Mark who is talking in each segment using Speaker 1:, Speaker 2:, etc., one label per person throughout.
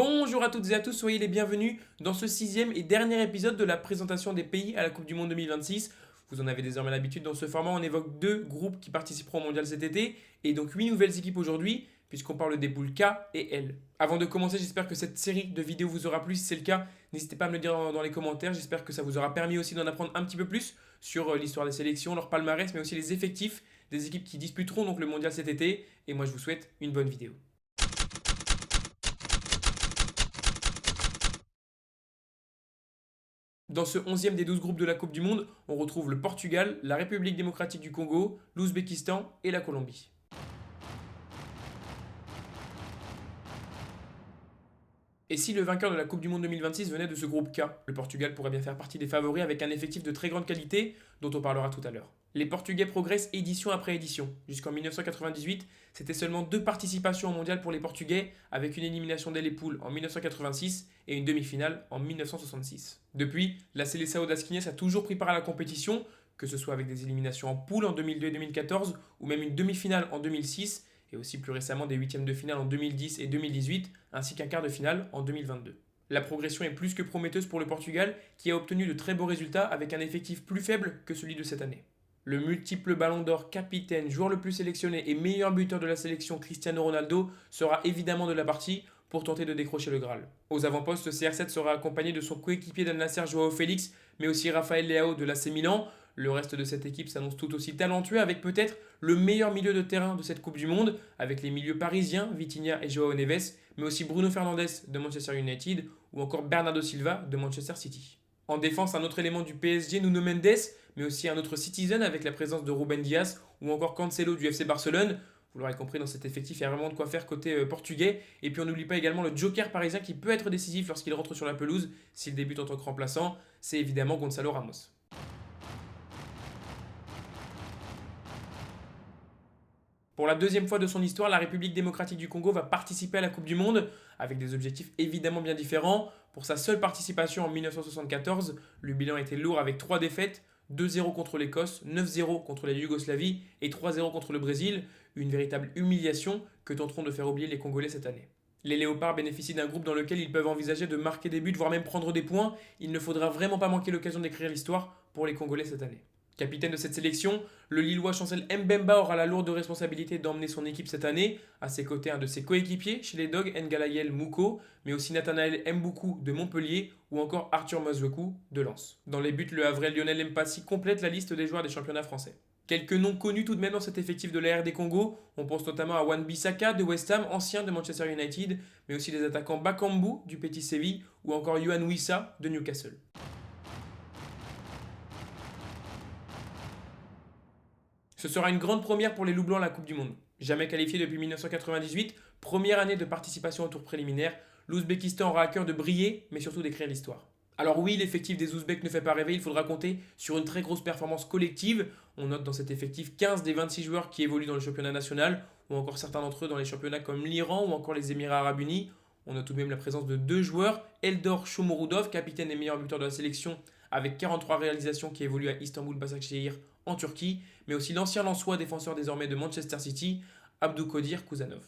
Speaker 1: Bonjour à toutes et à tous, soyez les bienvenus dans ce sixième et dernier épisode de la présentation des pays à la Coupe du Monde 2026. Vous en avez désormais l'habitude, dans ce format on évoque deux groupes qui participeront au mondial cet été et donc 8 nouvelles équipes aujourd'hui puisqu'on parle des poules K et L. Avant de commencer, j'espère que cette série de vidéos vous aura plu. Si c'est le cas, n'hésitez pas à me le dire dans les commentaires. J'espère que ça vous aura permis aussi d'en apprendre un petit peu plus sur l'histoire des sélections, leur palmarès, mais aussi les effectifs des équipes qui disputeront donc le mondial cet été. Et moi je vous souhaite une bonne vidéo. Dans ce 11e des 12 groupes de la Coupe du Monde, on retrouve le Portugal, la République démocratique du Congo, l'Ouzbékistan et la Colombie. Et si le vainqueur de la Coupe du Monde 2026 venait de ce groupe K, le Portugal pourrait bien faire partie des favoris avec un effectif de très grande qualité dont on parlera tout à l'heure. Les Portugais progressent édition après édition. Jusqu'en 1998, c'était seulement 2 participations au mondial pour les Portugais, avec une élimination dès les poules en 1986 et une demi-finale en 1966. Depuis, la Seleção das Quinas a toujours pris part à la compétition, que ce soit avec des éliminations en poule en 2002 et 2014, ou même une demi-finale en 2006, et aussi plus récemment des huitièmes de finale en 2010 et 2018, ainsi qu'un quart de finale en 2022. La progression est plus que prometteuse pour le Portugal, qui a obtenu de très beaux résultats avec un effectif plus faible que celui de cette année. Le multiple ballon d'or, capitaine, joueur le plus sélectionné et meilleur buteur de la sélection Cristiano Ronaldo sera évidemment de la partie pour tenter de décrocher le Graal. Aux avant-postes, CR7 sera accompagné de son coéquipier d'Al Nassr Joao Félix, mais aussi Rafael Leao de l'AC Milan. Le reste de cette équipe s'annonce tout aussi talentueux avec peut-être le meilleur milieu de terrain de cette Coupe du Monde, avec les milieux parisiens Vitinha et Joao Neves, mais aussi Bruno Fernandes de Manchester United ou encore Bernardo Silva de Manchester City. En défense, un autre élément du PSG, Nuno Mendes, mais aussi un autre Citizen avec la présence de Ruben Dias ou encore Cancelo du FC Barcelone. Vous l'aurez compris, dans cet effectif, il y a vraiment de quoi faire côté portugais. Et puis on n'oublie pas également le joker parisien qui peut être décisif lorsqu'il rentre sur la pelouse, s'il débute en tant que remplaçant, c'est évidemment Gonzalo Ramos. Pour la deuxième fois de son histoire, la République démocratique du Congo va participer à la Coupe du Monde, avec des objectifs évidemment bien différents. Pour sa seule participation en 1974, le bilan était lourd avec 3 défaites, 2-0 contre l'Écosse, 9-0 contre la Yougoslavie et 3-0 contre le Brésil, une véritable humiliation que tenteront de faire oublier les Congolais cette année. Les Léopards bénéficient d'un groupe dans lequel ils peuvent envisager de marquer des buts, voire même prendre des points. Il ne faudra vraiment pas manquer l'occasion d'écrire l'histoire pour les Congolais cette année. Capitaine de cette sélection, le Lillois Chancel Mbemba aura la lourde responsabilité d'emmener son équipe cette année. À ses côtés, un de ses coéquipiers chez les Dogs, Ngalayel Mouko, mais aussi Nathanaël Mboukou de Montpellier ou encore Arthur Mazwekou de Lens. Dans les buts, le Havrais Lionel Mpassi complète la liste des joueurs des championnats français. Quelques noms connus tout de même dans cet effectif de l'AR des Congo. On pense notamment à Wan-Bissaka de West Ham, ancien de Manchester United, mais aussi les attaquants Bakambu du Petit Séville ou encore Yohan Wissa de Newcastle. Ce sera une grande première pour les Loups Blancs à la Coupe du Monde. Jamais qualifié depuis 1998, première année de participation au tour préliminaire, l'Ouzbékistan aura à cœur de briller, mais surtout d'écrire l'histoire. Alors oui, l'effectif des Ouzbeks ne fait pas rêver, il faudra compter sur une très grosse performance collective. On note dans cet effectif 15 des 26 joueurs qui évoluent dans le championnat national, ou encore certains d'entre eux dans les championnats comme l'Iran ou encore les Émirats Arabes Unis. On note tout de même la présence de 2 joueurs, Eldor Shomurodov, capitaine et meilleur buteur de la sélection, avec 43 réalisations qui évolue à Istanbul Başakşehir en Turquie, mais aussi l'ancien Lensois défenseur désormais de Manchester City, Abdoukodir Kouzanov.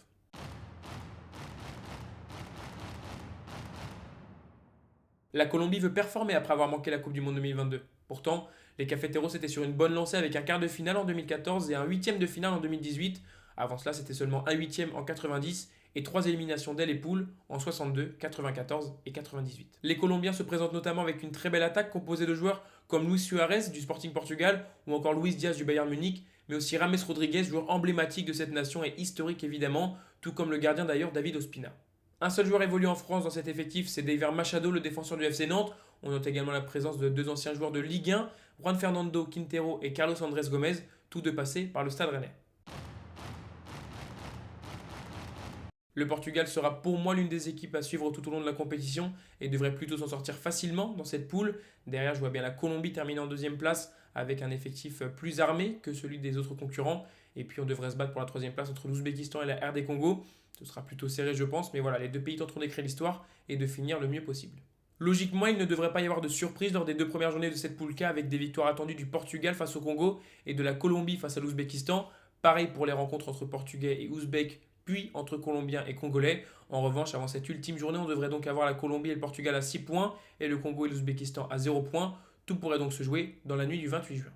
Speaker 1: La Colombie veut performer après avoir manqué la Coupe du Monde 2022. Pourtant, les Cafeteros étaient sur une bonne lancée avec un quart de finale en 2014 et un huitième de finale en 2018. Avant cela, c'était seulement un huitième en 90 et 3 éliminations dès les poules en 62, 94 et 98. Les Colombiens se présentent notamment avec une très belle attaque composée de joueurs comme Luis Suarez du Sporting Portugal ou encore Luis Diaz du Bayern Munich, mais aussi Rames Rodriguez, joueur emblématique de cette nation et historique évidemment, tout comme le gardien d'ailleurs David Ospina. Un seul joueur évolue en France dans cet effectif, c'est David Machado, le défenseur du FC Nantes. On note également la présence de 2 anciens joueurs de Ligue 1, Juan Fernando Quintero et Carlos Andrés Gomez, tous deux passés par le Stade Rennais. Le Portugal sera pour moi l'une des équipes à suivre tout au long de la compétition et devrait plutôt s'en sortir facilement dans cette poule. Derrière, je vois bien la Colombie terminer en deuxième place avec un effectif plus armé que celui des autres concurrents. Et puis on devrait se battre pour la troisième place entre l'Ouzbékistan et la RD Congo. Ce sera plutôt serré je pense, mais voilà, les deux pays tenteront d'écrire l'histoire et de finir le mieux possible. Logiquement, il ne devrait pas y avoir de surprise lors des 2 premières journées de cette poule K avec des victoires attendues du Portugal face au Congo et de la Colombie face à l'Ouzbékistan. Pareil pour les rencontres entre Portugais et Ouzbeks puis entre Colombiens et Congolais. En revanche, avant cette ultime journée, on devrait donc avoir la Colombie et le Portugal à 6 points et le Congo et l'Ouzbékistan à 0 points. Tout pourrait donc se jouer dans la nuit du 28 juin.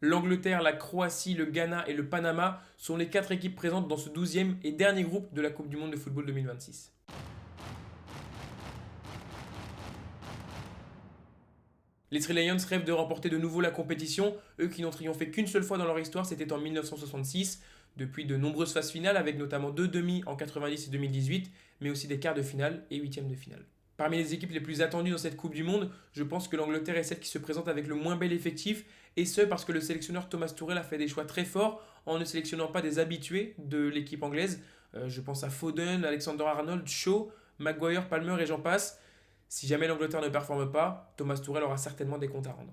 Speaker 1: L'Angleterre, la Croatie, le Ghana et le Panama sont les 4 équipes présentes dans ce 12e et dernier groupe de la Coupe du Monde de football 2026. Les Three Lions rêvent de remporter de nouveau la compétition, eux qui n'ont triomphé qu'une seule fois dans leur histoire, c'était en 1966, depuis de nombreuses phases finales avec notamment 2 demi en 90 et 2018, mais aussi des quarts de finale et huitièmes de finale. Parmi les équipes les plus attendues dans cette Coupe du Monde, je pense que l'Angleterre est celle qui se présente avec le moins bel effectif, et ce parce que le sélectionneur Thomas Tuchel a fait des choix très forts en ne sélectionnant pas des habitués de l'équipe anglaise. Je pense à Foden, Alexander-Arnold, Shaw, Maguire, Palmer et j'en passe. Si jamais l'Angleterre ne performe pas, Thomas Tuchel aura certainement des comptes à rendre.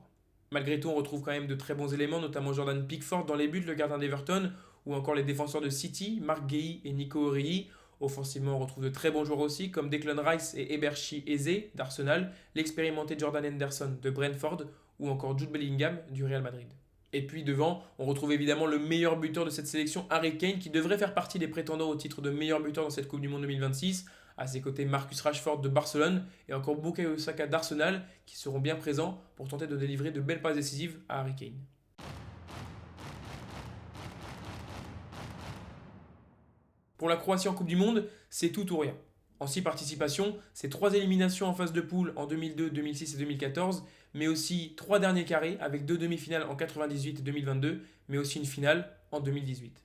Speaker 1: Malgré tout, on retrouve quand même de très bons éléments, notamment Jordan Pickford dans les buts, le gardien d'Everton, ou encore les défenseurs de City, Mark Guéhi et Nico Origi. Offensivement, on retrouve de très bons joueurs aussi, comme Declan Rice et Eberchi Eze d'Arsenal, l'expérimenté Jordan Henderson de Brentford, ou encore Jude Bellingham du Real Madrid. Et puis devant, on retrouve évidemment le meilleur buteur de cette sélection, Harry Kane, qui devrait faire partie des prétendants au titre de meilleur buteur dans cette Coupe du Monde 2026. À ses côtés, Marcus Rashford de Barcelone et encore Bukayo Saka d'Arsenal, qui seront bien présents pour tenter de délivrer de belles passes décisives à Harry Kane. Pour la Croatie en Coupe du Monde, c'est tout ou rien. En 6 participations, c'est 3 éliminations en phase de poule en 2002, 2006 et 2014, mais aussi 3 derniers carrés avec 2 demi-finales en 98 et 2022, mais aussi une finale en 2018.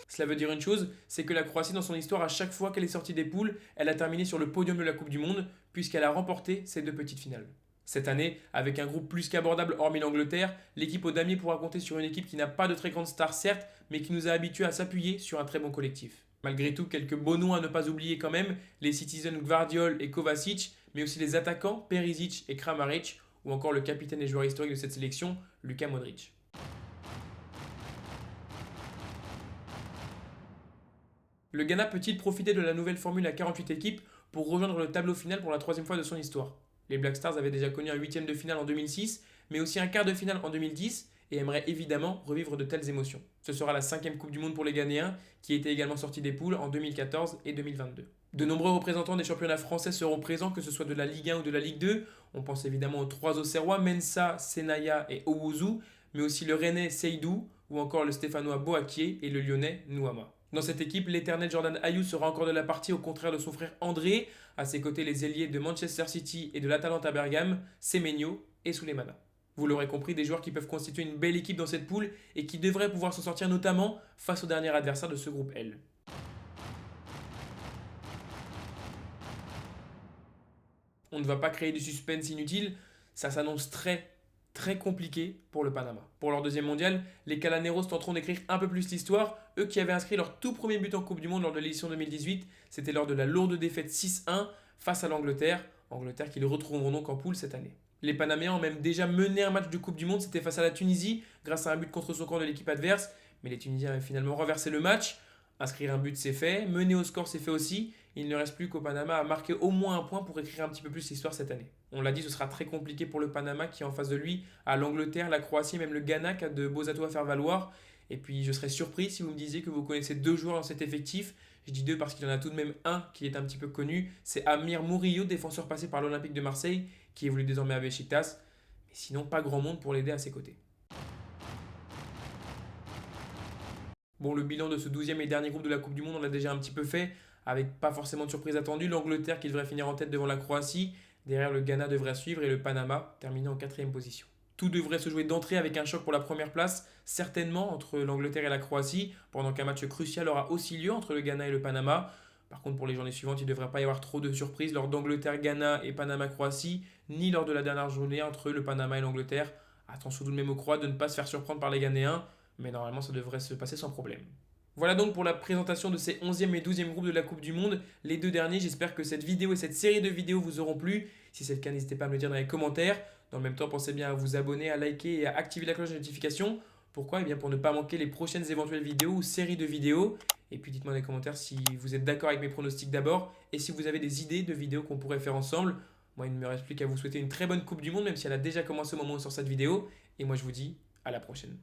Speaker 1: Cela veut dire une chose, c'est que la Croatie dans son histoire, à chaque fois qu'elle est sortie des poules, elle a terminé sur le podium de la Coupe du Monde, puisqu'elle a remporté ces 2 petites finales. Cette année, avec un groupe plus qu'abordable hormis l'Angleterre, l'équipe au damier pourra compter sur une équipe qui n'a pas de très grandes stars certes, mais qui nous a habitués à s'appuyer sur un très bon collectif. Malgré tout, quelques beaux noms à ne pas oublier quand même, les Citizen Gvardiol et Kovacic, mais aussi les attaquants Perisic et Kramaric, ou encore le capitaine et joueur historique de cette sélection, Luka Modric. Le Ghana peut-il profiter de la nouvelle formule à 48 équipes pour rejoindre le tableau final pour la 3e fois de son histoire? Les Black Stars avaient déjà connu un 8e de finale en 2006, mais aussi un quart de finale en 2010 et aimeraient évidemment revivre de telles émotions. Ce sera la 5e Coupe du Monde pour les Ghanéens, qui étaient également sortis des poules en 2014 et 2022. De nombreux représentants des championnats français seront présents, que ce soit de la Ligue 1 ou de la Ligue 2. On pense évidemment aux 3 Auxerrois, Mensa, Senaya et Owuzu, mais aussi le Rennais Seydou, ou encore le Stéphanois Boakier et le Lyonnais Nouama. Dans cette équipe, l'éternel Jordan Ayew sera encore de la partie, au contraire de son frère André. À ses côtés, les ailiers de Manchester City et de l'Atalanta Bergame, Semenyo et Souleymana. Vous l'aurez compris, des joueurs qui peuvent constituer une belle équipe dans cette poule et qui devraient pouvoir s'en sortir notamment face au dernier adversaire de ce groupe L. On ne va pas créer du suspense inutile, ça s'annonce très compliqué pour le Panama. Pour leur 2e mondial, les Calaneros tenteront d'écrire un peu plus l'histoire. Eux qui avaient inscrit leur tout premier but en Coupe du Monde lors de l'édition 2018, c'était lors de la lourde défaite 6-1 face à l'Angleterre. Angleterre qui le retrouveront donc en poule cette année. Les Panaméens ont même déjà mené un match de Coupe du Monde, c'était face à la Tunisie, grâce à un but contre son camp de l'équipe adverse. Mais les Tunisiens avaient finalement renversé le match. Inscrire un but c'est fait, mener au score c'est fait aussi. Il ne reste plus qu'au Panama à marquer au moins un point pour écrire un petit peu plus l'histoire cette année. On l'a dit, ce sera très compliqué pour le Panama qui en face de lui a l'Angleterre, la Croatie et même le Ghana qui a de beaux atouts à faire valoir. Et puis je serais surpris si vous me disiez que vous connaissez 2 joueurs dans cet effectif. Je dis 2 parce qu'il y en a tout de même un qui est un petit peu connu. C'est Amir Murillo, défenseur passé par l'Olympique de Marseille, qui évolue désormais à Beşiktaş. Mais sinon, pas grand monde pour l'aider à ses côtés. Bon, le bilan de ce 12e et dernier groupe de la Coupe du Monde, on l'a déjà un petit peu fait, avec pas forcément de surprise attendue. L'Angleterre qui devrait finir en tête devant la Croatie. Derrière, le Ghana devrait suivre et le Panama terminer en 4e position. Tout devrait se jouer d'entrée avec un choc pour la première place, certainement entre l'Angleterre et la Croatie, pendant qu'un match crucial aura aussi lieu entre le Ghana et le Panama. Par contre, pour les journées suivantes, il ne devrait pas y avoir trop de surprises lors d'Angleterre-Ghana et Panama-Croatie, ni lors de la dernière journée entre le Panama et l'Angleterre. Attention tout de même aux Croates de ne pas se faire surprendre par les Ghanéens, mais normalement ça devrait se passer sans problème. Voilà donc pour la présentation de ces 11e et 12e groupes de la Coupe du Monde. Les 2 derniers, j'espère que cette vidéo et cette série de vidéos vous auront plu. Si c'est le cas, n'hésitez pas à me le dire dans les commentaires. Dans le même temps, pensez bien à vous abonner, à liker et à activer la cloche de notification. Pourquoi? Eh bien pour ne pas manquer les prochaines éventuelles vidéos ou séries de vidéos. Et puis dites-moi dans les commentaires si vous êtes d'accord avec mes pronostics d'abord et si vous avez des idées de vidéos qu'on pourrait faire ensemble. Moi, il ne me reste plus qu'à vous souhaiter une très bonne Coupe du Monde, même si elle a déjà commencé au moment où on sort cette vidéo. Et moi, je vous dis à la prochaine.